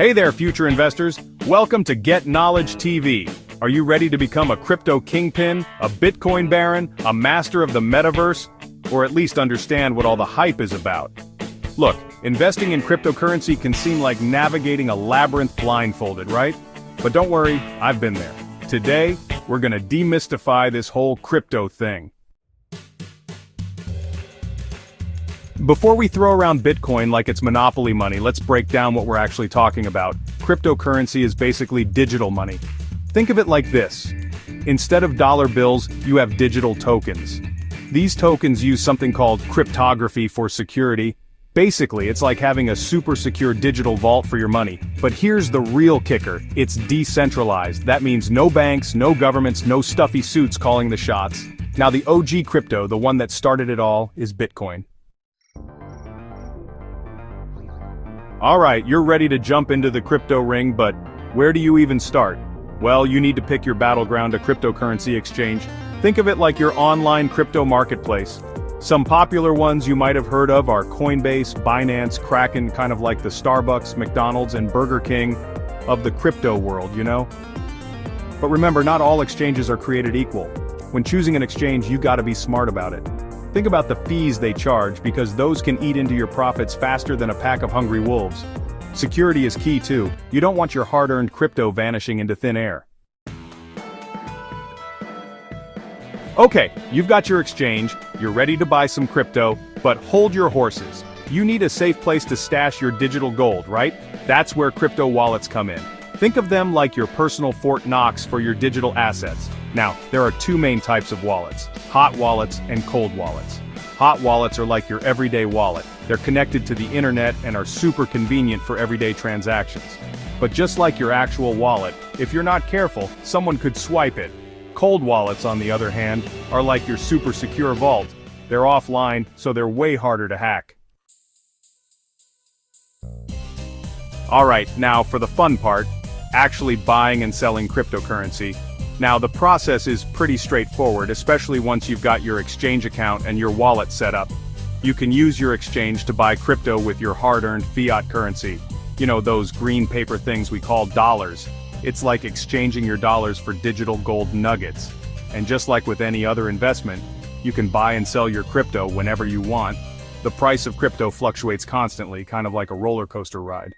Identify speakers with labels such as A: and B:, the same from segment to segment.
A: Hey there, future investors. Welcome to Get Knowledge TV. Are you ready to become a crypto kingpin, a Bitcoin baron, a master of the metaverse, or at least understand what all the hype is about? Look, investing in cryptocurrency can seem like navigating a labyrinth blindfolded, right? But don't worry, I've been there. Today, we're gonna demystify this whole crypto thing. Before we throw around Bitcoin like it's monopoly money, let's break down what we're actually talking about. Cryptocurrency is basically digital money. Think of it like this. Instead of dollar bills, you have digital tokens. These tokens use something called cryptography for security. Basically, it's like having a super secure digital vault for your money. But here's the real kicker. It's decentralized. That means no banks, no governments, no stuffy suits calling the shots. Now the OG crypto, the one that started it all, is Bitcoin. Alright, you're ready to jump into the crypto ring, but where do you even start? Well, you need to pick your battleground, a cryptocurrency exchange. Think of it like your online crypto marketplace. Some popular ones you might have heard of are Coinbase, Binance, Kraken, kind of like the Starbucks, McDonald's, and Burger King of the crypto world, you know? But remember, not all exchanges are created equal. When choosing an exchange, you gotta be smart about it. Think about the fees they charge, because those can eat into your profits faster than a pack of hungry wolves. Security is key too. You don't want your hard-earned crypto vanishing into thin air. Okay, you've got your exchange, you're ready to buy some crypto, but hold your horses. You need a safe place to stash your digital gold, right? That's where crypto wallets come in. Think of them like your personal Fort Knox for your digital assets. Now, there are two main types of wallets: hot wallets and cold wallets. Hot wallets are like your everyday wallet. They're connected to the internet and are super convenient for everyday transactions. But just like your actual wallet, if you're not careful, someone could swipe it. Cold wallets, on the other hand, are like your super secure vault. They're offline, so they're way harder to hack. Alright, now for the fun part, actually buying and selling cryptocurrency. Now the process is pretty straightforward, especially once you've got your exchange account and your wallet set up. You can use your exchange to buy crypto with your hard-earned fiat currency. You know, those green paper things we call dollars. It's like exchanging your dollars for digital gold nuggets. And just like with any other investment, you can buy and sell your crypto whenever you want. The price of crypto fluctuates constantly, kind of like a roller coaster ride.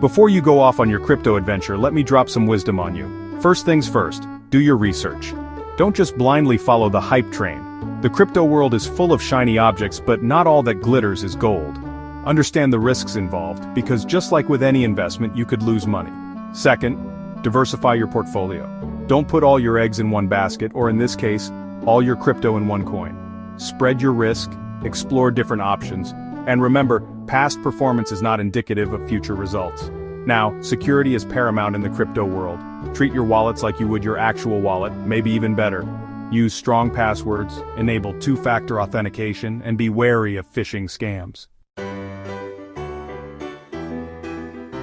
A: Before you go off on your crypto adventure, let me drop some wisdom on you. First things first, do your research. Don't just blindly follow the hype train. The crypto world is full of shiny objects, but not all that glitters is gold. Understand the risks involved, because just like with any investment, you could lose money. Second, diversify your portfolio. Don't put all your eggs in one basket, or in this case, all your crypto in one coin. Spread your risk, explore different options, and remember, past performance is not indicative of future results. Now, security is paramount in the crypto world. Treat your wallets like you would your actual wallet, maybe even better. Use strong passwords, enable two-factor authentication, and be wary of phishing scams.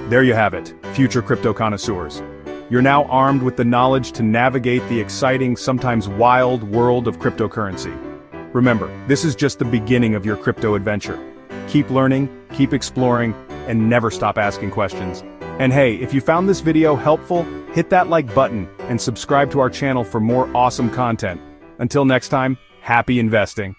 A: There you have it, future crypto connoisseurs. You're now armed with the knowledge to navigate the exciting, sometimes wild world of cryptocurrency. Remember, this is just the beginning of your crypto adventure. Keep learning, keep exploring, and never stop asking questions. And hey, if you found this video helpful, hit that like button and subscribe to our channel for more awesome content. Until next time, happy investing.